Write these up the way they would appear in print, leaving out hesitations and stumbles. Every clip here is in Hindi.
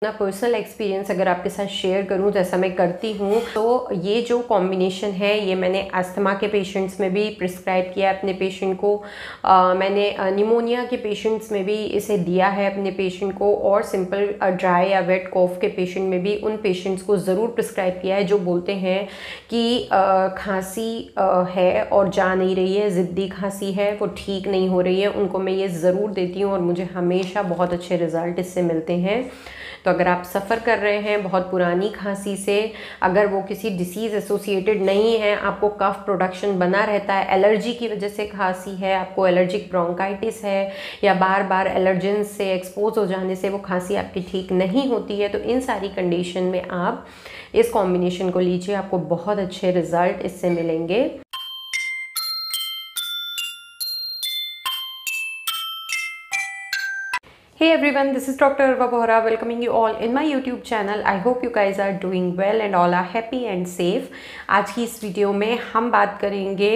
अपना पर्सनल एक्सपीरियंस अगर आपके साथ शेयर करूं, जैसा मैं करती हूं, तो ये जो कॉम्बिनेशन है ये मैंने अस्थमा के पेशेंट्स में भी प्रिस्क्राइब किया है अपने पेशेंट को। मैंने निमोनिया के पेशेंट्स में भी इसे दिया है अपने पेशेंट को, और सिंपल ड्राई या वेट कॉफ के पेशेंट में भी उन पेशेंट्स को ज़रूर प्रिस्क्राइब किया है जो बोलते हैं कि खांसी है और जा नहीं रही है, ज़िद्दी खांसी है, वो ठीक नहीं हो रही है। उनको मैं ये ज़रूर देती हूँ और मुझे हमेशा बहुत अच्छे रिज़ल्ट इससे मिलते हैं। तो अगर आप सफ़र कर रहे हैं बहुत पुरानी खांसी से, अगर वो किसी डिसीज़ एसोसिएटेड नहीं है, आपको कफ प्रोडक्शन बना रहता है, एलर्जी की वजह से खांसी है, आपको एलर्जिक ब्रोंकाइटिस है, या बार बार एलर्जेंस से एक्सपोज हो जाने से वो खांसी आपकी ठीक नहीं होती है, तो इन सारी कंडीशन में आप इस कॉम्बिनेशन को लीजिए, आपको बहुत अच्छे रिजल्ट इससे मिलेंगे। Hey everyone, this is Dr. Arwa Bohra welcoming you all in my YouTube channel. I hope you guys are doing well and all are happy and safe. आज की इस वीडियो में हम बात करेंगे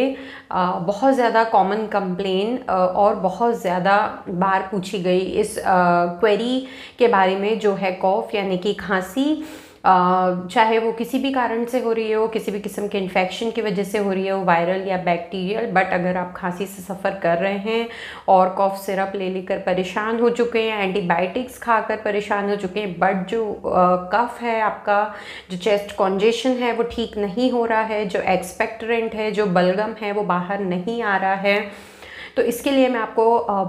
बहुत ज़्यादा कॉमन कंप्लेन और बहुत ज़्यादा बार पूछी गई इस क्वेरी के बारे में, जो है कॉफ यानी कि खांसी। चाहे वो किसी भी कारण से हो रही हो, किसी भी किस्म के इन्फेक्शन की वजह से हो रही हो, वायरल या बैक्टीरियल, बट अगर आप खांसी से सफ़र कर रहे हैं और कॉफ सिरप ले लेकर परेशान हो चुके हैं, एंटीबायोटिक्स खाकर परेशान हो चुके हैं, बट जो कफ है आपका, जो चेस्ट कॉन्जेशन है वो ठीक नहीं हो रहा है, जो एक्सपेक्टरेंट है, जो बलगम है वो बाहर नहीं आ रहा है, तो इसके लिए मैं आपको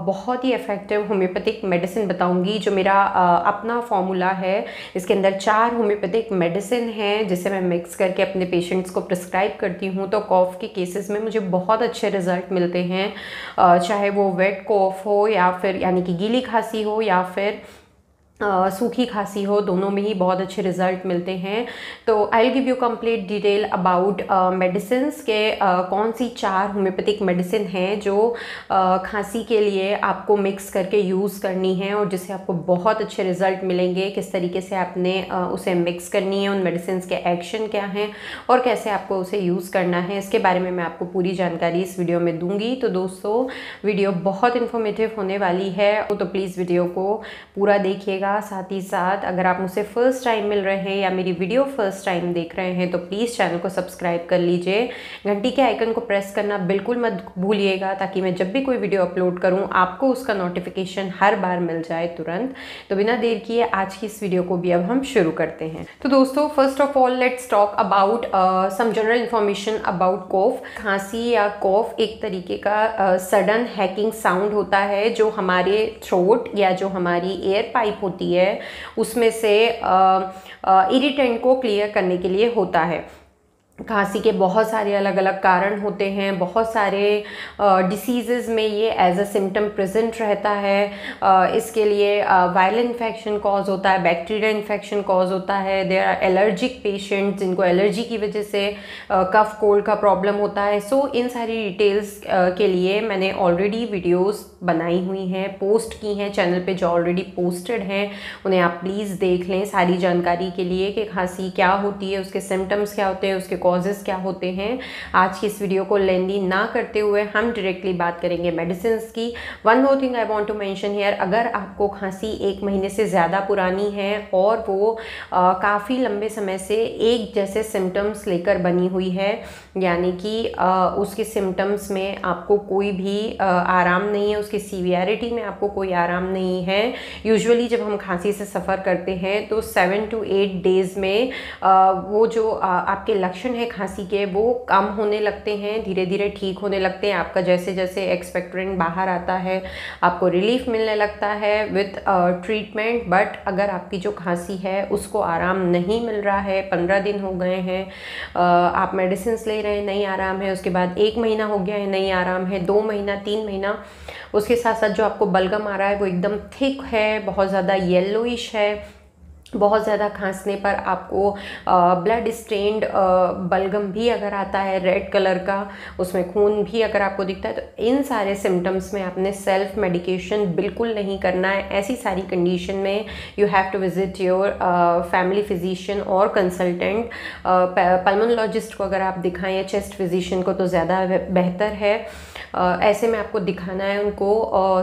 बहुत ही इफ़ेक्टिव होम्योपैथिक मेडिसिन बताऊंगी, जो मेरा अपना फॉर्मूला है। इसके अंदर 4 होम्योपैथिक मेडिसिन हैं जिसे मैं मिक्स करके अपने पेशेंट्स को प्रिस्क्राइब करती हूँ। तो कॉफ़ के केसेस में मुझे बहुत अच्छे रिजल्ट मिलते हैं, चाहे वो वेट कॉफ हो या फिर यानी कि गीली खांसी हो या फिर सूखी खांसी हो, दोनों में ही बहुत अच्छे रिजल्ट मिलते हैं। तो I will give you complete detail about medicines के कौन सी 4 होम्योपैथिक मेडिसिन हैं जो खांसी के लिए आपको मिक्स करके यूज़ करनी है और जिससे आपको बहुत अच्छे रिजल्ट मिलेंगे। किस तरीके से आपने उसे मिक्स करनी है, उन मेडिसिन्स के एक्शन क्या हैं और कैसे आपको उसे यूज़ करना है, इसके बारे में मैं आपको पूरी जानकारी इस वीडियो में दूंगी। तो दोस्तों, वीडियो बहुत इन्फॉर्मेटिव होने वाली है, तो प्लीज़ वीडियो को पूरा देखिएगा। साथ ही साथ अगर आप मुझसे फर्स्ट टाइम मिल रहे हैं या मेरी वीडियो फर्स्ट टाइम देख रहे हैं तो प्लीज़ चैनल को सब्सक्राइब कर लीजिए, घंटी के आइकन को प्रेस करना बिल्कुल मत भूलिएगा, ताकि मैं जब भी कोई वीडियो अपलोड करूं आपको उसका नोटिफिकेशन हर बार मिल जाए तुरंत। तो बिना देर किए आज की इस वीडियो को भी अब हम शुरू करते हैं। तो दोस्तों, first of all let's talk about some general information about cough. खांसी या कॉफ एक तरीके का सडन हैकिंग साउंड होता है जो हमारे थ्रोट या जो हमारी एयर पाइप होती है उसमें से इरिटेंट को क्लियर करने के लिए होता है। खांसी के बहुत सारे अलग अलग कारण होते हैं, बहुत सारे डिसीज़ में ये एज अ सिम्टम प्रेजेंट रहता है। इसके लिए वायरल इन्फेक्शन कॉज होता है, बैक्टीरियल इन्फेक्शन कॉज होता है, देयर आर एलर्जिक पेशेंट्स जिनको एलर्जी की वजह से कफ कोल्ड का प्रॉब्लम होता है। सो इन सारी डिटेल्स के लिए मैंने ऑलरेडी वीडियोस बनाई हुई हैं, पोस्ट की हैं चैनल पे, जो ऑलरेडी पोस्टेड हैं, उन्हें आप प्लीज़ देख लें सारी जानकारी के लिए कि खांसी क्या होती है, उसके सिम्टम्स क्या होते हैं, उसके कॉजेज़ क्या होते हैं। आज की इस वीडियो को लेंदी ना करते हुए हम डायरेक्टली बात करेंगे मेडिसिन्स की। One more thing I want to mention here, अगर आपको खांसी 1 महीने से ज़्यादा पुरानी है और वो काफ़ी लंबे समय से एक जैसे सिम्टम्स लेकर बनी हुई है, यानी कि उसके सिम्टम्स में आपको कोई भी आराम नहीं है, उसकी सीवियरिटी में आपको कोई आराम नहीं है। यूजुअली जब हम खांसी से सफ़र करते हैं तो 7 to 8 डेज़ में वो जो आपके लक्षण है खांसी के वो कम होने लगते हैं, धीरे धीरे ठीक होने लगते हैं। आपका जैसे जैसे एक्सपेक्टरेंट बाहर आता है आपको रिलीफ मिलने लगता है विथ ट्रीटमेंट। बट अगर आपकी जो खांसी है उसको आराम नहीं मिल रहा है, 15 दिन हो गए हैं, आप मेडिसिन ले रहे हैं, नहीं आराम है, उसके बाद 1 महीना हो गया है, नहीं आराम है, 2 महीना, 3 महीना, उसके साथ साथ जो आपको बलगम आ रहा है वो एकदम थिक है, बहुत ज़्यादा येलोइश है, बहुत ज़्यादा खांसने पर आपको ब्लड स्टेन्ड बलगम भी अगर आता है रेड कलर का, उसमें खून भी अगर आपको दिखता है, तो इन सारे सिम्टम्स में आपने सेल्फ मेडिकेशन बिल्कुल नहीं करना है। ऐसी सारी कंडीशन में you have to visit your family physician और कंसल्टेंट। पल्मोनोलॉजिस्ट को अगर आप दिखाएं या चेस्ट फिजिशियन को तो ज़्यादा बेहतर है। ऐसे में आपको दिखाना है उनको,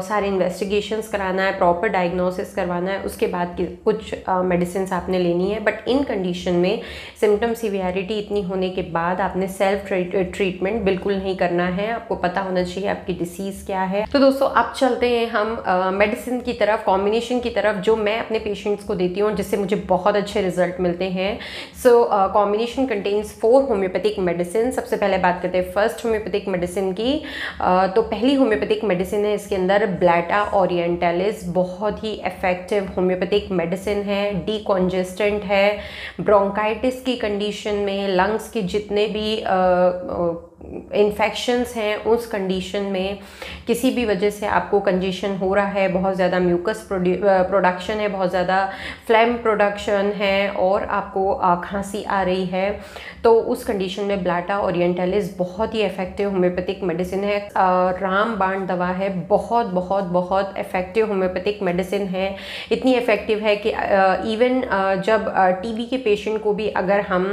सारे इन्वेस्टिगेशंस कराना है, प्रॉपर डायग्नोसिस करवाना है, उसके बाद कुछ मेडिसिन आपने लेनी है, बट इन कंडीशन में सिम्टम सिवियरिटी इतनी होने के बाद आपने सेल्फ ट्रीटमेंट बिल्कुल नहीं करना है। आपको पता होना चाहिए आपकी डिसीज़ क्या है। तो दोस्तों अब चलते हैं हम मेडिसिन की तरफ, कॉम्बिनेशन की तरफ, जो मैं अपने पेशेंट्स को देती हूँ जिससे मुझे बहुत अच्छे रिजल्ट मिलते हैं। So combination contains 4 homeopathic medicine. सबसे पहले बात करते हैं फर्स्ट होम्योपैथिक मेडिसिन की। तो पहली होम्योपैथिक मेडिसिन है, इसके अंदर ब्लैटा ओरिएंटालिस, बहुत ही इफेक्टिव होम्योपैथिक मेडिसिन है। डीकॉन्जेस्टेंट है, ब्रोंकाइटिस की कंडीशन में, लंग्स के जितने भी इन्फेक्शंस हैं उस कंडीशन में, किसी भी वजह से आपको कंजेशन हो रहा है, बहुत ज़्यादा म्यूकस प्रोडक्शन है, बहुत ज़्यादा फ्लेम प्रोडक्शन है और आपको खांसी आ रही है, तो उस कंडीशन में ब्लैटा ओरिएंटालिस बहुत ही इफेक्टिव होम्योपैथिक मेडिसिन है। रामबाण दवा है, बहुत बहुत बहुत इफेक्टिव होम्योपैथिक मेडिसिन है। इतनी इफेक्टिव है कि इवन जब टीबी के पेशेंट को भी अगर हम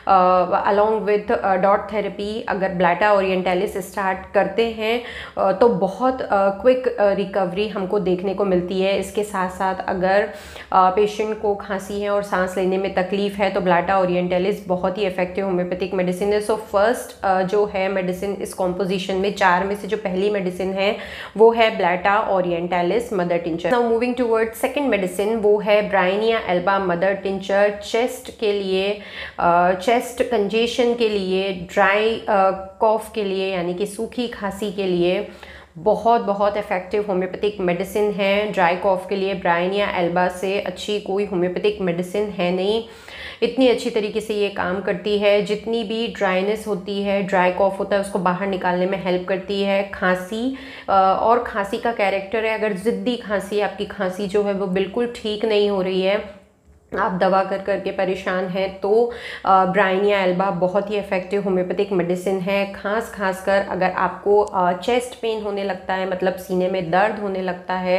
अलॉन्ग विथ डॉट थेरेपी अगर ब्लैटा ओरिएंटालिस स्टार्ट करते हैं तो बहुत क्विक रिकवरी हमको देखने को मिलती है। इसके साथ साथ अगर पेशेंट को खांसी है और सांस लेने में तकलीफ है तो ब्लैटा ओरिएंटालिस बहुत ही इफेक्टिव होम्योपैथिक मेडिसिन है। सो फर्स्ट जो है मेडिसिन इस कॉम्पोजिशन में 4 में से जो पहली मेडिसिन है वो है blatta orientalis mother tincture. Now moving toward second medicine, वो है bryonia alba mother tincture. Chest के लिए, चेस्ट कंजेशन के लिए, ड्राई कॉफ के लिए यानी कि सूखी खांसी के लिए बहुत बहुत इफेक्टिव होम्योपैथिक मेडिसिन है। ड्राई कॉफ के लिए ब्राइनिया एल्बा से अच्छी कोई होम्योपैथिक मेडिसिन है नहीं। इतनी अच्छी तरीके से ये काम करती है, जितनी भी ड्राइनेस होती है, ड्राई कॉफ होता है, उसको बाहर निकालने में हेल्प करती है। खांसी और खांसी का कैरेक्टर है, अगर ज़िद्दी खांसी, आपकी खांसी जो है वो बिल्कुल ठीक नहीं हो रही है, आप दवा कर करके परेशान हैं, तो ब्राइनिया एल्बा बहुत ही इफेक्टिव होम्योपैथिक मेडिसिन है। खास कर अगर आपको चेस्ट पेन होने लगता है, मतलब सीने में दर्द होने लगता है,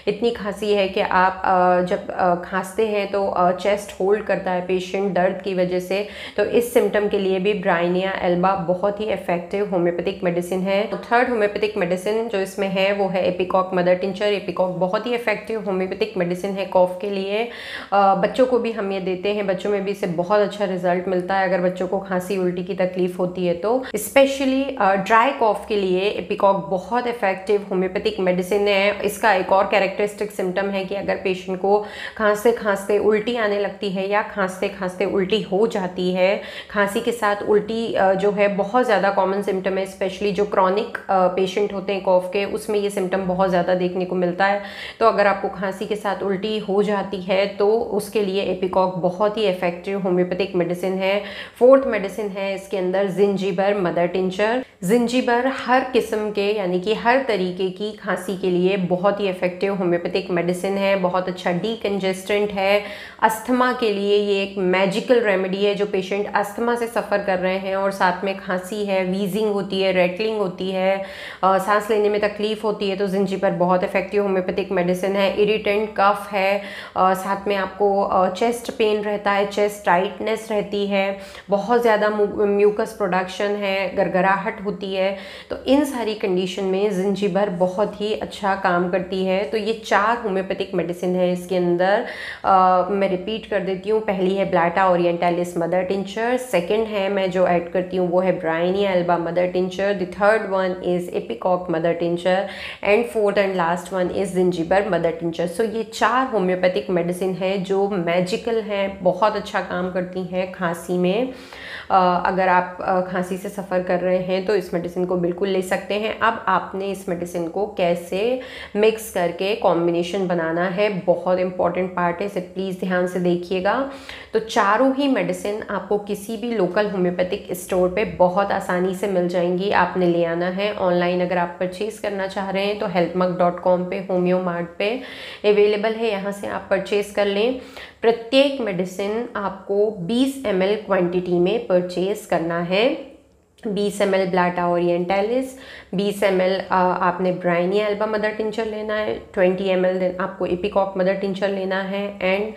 इतनी खांसी है कि आप जब खांसते हैं तो चेस्ट होल्ड करता है पेशेंट दर्द की वजह से, तो इस सिम्टम के लिए भी ब्राइनिया एल्बा बहुत ही इफेक्टिव होम्योपैथिक मेडिसिन है। तो थर्ड होम्योपैथिक मेडिसिन जो इसमें है वो है एपिकॉक मदर टिंचर। एपिकॉक बहुत ही इफेक्टिव होम्योपैथिक मेडिसिन है कॉफ के लिए। बच्चों को भी हम ये देते हैं, बच्चों में भी इससे बहुत अच्छा रिजल्ट मिलता है अगर बच्चों को खांसी उल्टी की तकलीफ होती है तो। स्पेशली ड्राई कॉफ के लिए एपिकॉक बहुत इफेक्टिव होम्योपैथिक मेडिसिन है। इसका एक और कैरेक्टरिस्टिक सिम्टम है कि अगर पेशेंट को खांसते खांसते उल्टी आने लगती है या खांसते खांसते उल्टी हो जाती है, खांसी के साथ उल्टी जो है बहुत ज़्यादा कॉमन सिम्टम है, स्पेशली जो क्रॉनिक पेशेंट होते हैं कॉफ के, उसमें ये सिम्टम बहुत ज़्यादा देखने को मिलता है। तो अगर आपको खांसी के साथ उल्टी हो जाती है तो उसके लिए एपिकॉक बहुत ही इफेक्टिव होम्योपैथिक मेडिसिन है। फोर्थ मेडिसिन है इसके अंदर जिंजीबर मदर टिंचर। जिंजीबर हर किस्म के यानी कि हर तरीके की खांसी के लिए बहुत ही इफेक्टिव होम्योपैथिक मेडिसिन है, बहुत अच्छा डीकंजेस्टेंट है। अस्थमा के लिए ये एक मैजिकल रेमेडी है, जो पेशेंट अस्थमा से सफ़र कर रहे हैं और साथ में खांसी है, वीजिंग होती है, रेटलिंग होती है, सांस लेने में तकलीफ होती है, तो जिंजीबर बहुत इफेक्टिव होम्योपैथिक मेडिसिन है। इरिटेंट कफ है, साथ में आपको चेस्ट पेन रहता है, चेस्ट टाइटनेस रहती है, बहुत ज़्यादा म्यूकस प्रोडक्शन है, गरगराहट होती है, तो इन सारी कंडीशन में जिंजीबर बहुत ही अच्छा काम करती है। तो ये 4 होम्योपैथिक मेडिसिन है इसके अंदर। मैं रिपीट कर देती हूँ, पहली है blatta orientalis mother tincture, second है मैं जो ऐड करती हूँ वो है bryonia alba mother tincture, the third one is ipecac mother tincture and fourth and last one is zingiber mother tincture. So ये 4 होम्योपैथिक मेडिसिन है जो मैजिकल हैं, बहुत अच्छा काम करती हैं खांसी में। अगर आप खांसी से सफ़र कर रहे हैं तो इस मेडिसिन को बिल्कुल ले सकते हैं। अब आपने इस मेडिसिन को कैसे मिक्स करके कॉम्बिनेशन बनाना है, बहुत इंपॉर्टेंट पार्ट है, इसे प्लीज़ ध्यान से देखिएगा। तो चारों ही मेडिसिन आपको किसी भी लोकल होम्योपैथिक स्टोर पे बहुत आसानी से मिल जाएंगी, आपने ले आना है। ऑनलाइन अगर आप परचेज़ करना चाह रहे हैं तो helpmug.com पे, होम्यो मार्ट पे अवेलेबल है, यहाँ से आप परचेज़ कर लें। प्रत्येक मेडिसिन आपको 20 ml क्वांटिटी में परचेज़ करना है। 20 ml ब्लैटा ओरिएंटालिस, 20 ml आपने ब्राइनिया एल्बा मदर टिंचर लेना है, 20 ml आपको एपिकॉक मदर टिंचर लेना है एंड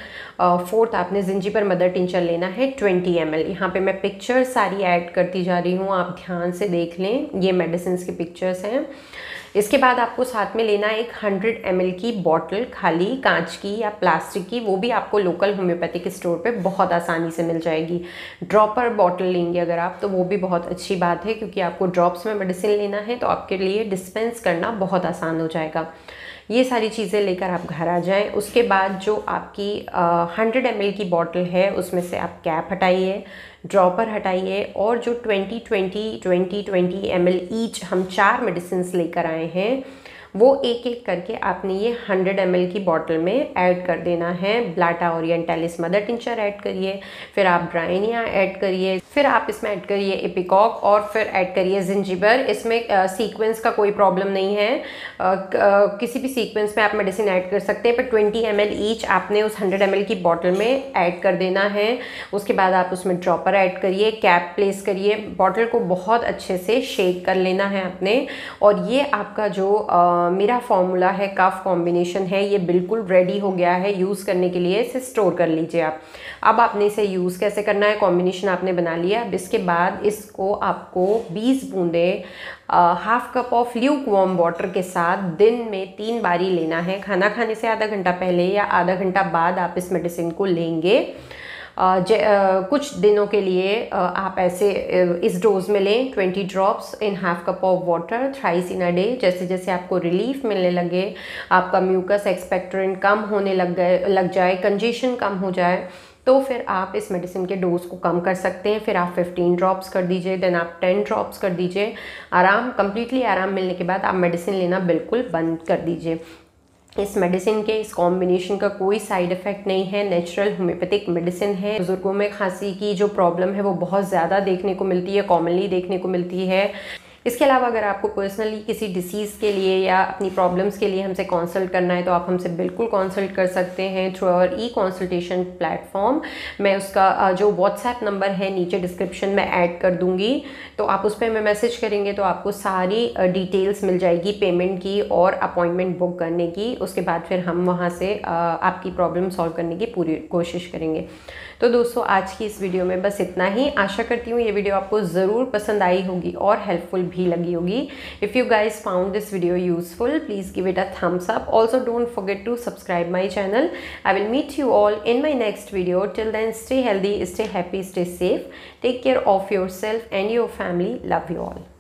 फोर्थ आपने जिंजीबर मदर टिंचर लेना है 20 ml। यहाँ पे मैं पिक्चर सारी ऐड करती जा रही हूँ, आप ध्यान से देख लें, ये मेडिसिन के पिक्चर्स हैं। इसके बाद आपको साथ में लेना एक 100 ml की बॉटल, खाली कांच की या प्लास्टिक की, वो भी आपको लोकल होम्योपैथिक स्टोर पे बहुत आसानी से मिल जाएगी। ड्रॉपर बॉटल लेंगे अगर आप तो वो भी बहुत अच्छी बात है, क्योंकि आपको ड्रॉप्स में मेडिसिन लेना है तो आपके लिए डिस्पेंस करना बहुत आसान हो जाएगा। ये सारी चीज़ें लेकर आप घर आ जाएं। उसके बाद जो आपकी 100 ml की बॉटल है उसमें से आप कैप हटाइए, ड्रॉपर हटाइए, और जो 20 ml ईच हम 4 मेडिसिन लेकर आए हैं वो एक एक करके आपने ये 100 ml की बॉटल में ऐड कर देना है। Blatta orientalis mother tincture add करिए, फिर आप ब्राइनिया ऐड करिए, फिर आप इसमें ऐड करिए एपिकॉक, और फिर ऐड करिए जिंजिबर। इसमें सीक्वेंस का कोई प्रॉब्लम नहीं है, किसी भी सीक्वेंस में आप मेडिसिन ऐड कर सकते हैं, पर 20 ml ईच आपने उस 100 ml की बॉटल में ऐड कर देना है। उसके बाद आप उसमें ड्रॉपर ऐड करिए, कैप प्लेस करिए, बॉटल को बहुत अच्छे से शेक कर लेना है आपने, और ये आपका जो मेरा फॉर्मूला है, कफ कॉम्बिनेशन है, ये बिल्कुल रेडी हो गया है यूज़ करने के लिए। इसे स्टोर कर लीजिए आप। अब आपने इसे यूज़ कैसे करना है, कॉम्बिनेशन आपने बना लिया। अब इसके बाद इसको आपको 20 बूंदे half cup of Luke warm water के साथ दिन में 3 बारी लेना है। खाना खाने से आधा घंटा पहले या आधा घंटा बाद आप इस मेडिसिन को लेंगे। कुछ दिनों के लिए आप ऐसे इस डोज में लें, 20 drops in half cup of water thrice in a day. जैसे जैसे आपको रिलीफ मिलने लगे, आपका म्यूकस एक्सपेक्टोरेंट कम होने लग जाए, कंजेशन कम हो जाए, तो फिर आप इस मेडिसिन के डोज को कम कर सकते हैं। फिर आप 15 ड्रॉप्स कर दीजिए, देन आप 10 ड्रॉप्स कर दीजिए। कंप्लीटली आराम मिलने के बाद आप मेडिसिन लेना बिल्कुल बंद कर दीजिए। इस मेडिसिन के, इस कॉम्बिनेशन का कोई साइड इफ़ेक्ट नहीं है, नेचुरल होम्योपैथिक मेडिसिन है। बुजुर्गों में खांसी की जो प्रॉब्लम है वो बहुत ज़्यादा देखने को मिलती है, कॉमनली देखने को मिलती है। इसके अलावा अगर आपको पर्सनली किसी डिसीज़ के लिए या अपनी प्रॉब्लम्स के लिए हमसे कंसल्ट करना है तो आप हमसे बिल्कुल कंसल्ट कर सकते हैं थ्रू आवर कंसल्टेशन प्लेटफॉर्म। मैं उसका जो व्हाट्सएप नंबर है नीचे डिस्क्रिप्शन में ऐड कर दूंगी, तो आप उस पर मैं मैसेज करेंगे तो आपको सारी डिटेल्स मिल जाएगी पेमेंट की और अपॉइंटमेंट बुक करने की। उसके बाद फिर हम वहाँ से आपकी प्रॉब्लम सॉल्व करने की पूरी कोशिश करेंगे। तो दोस्तों आज की इस वीडियो में बस इतना ही। आशा करती हूँ ये वीडियो आपको ज़रूर पसंद आई होगी और हेल्पफुल भी लगी होगी। If you guys found this video useful, please give it a thumbs up. Also don't forget to subscribe my channel. I will meet you all in my next video. Till then stay healthy, stay happy, stay safe, take care of yourself and your family. Love you all.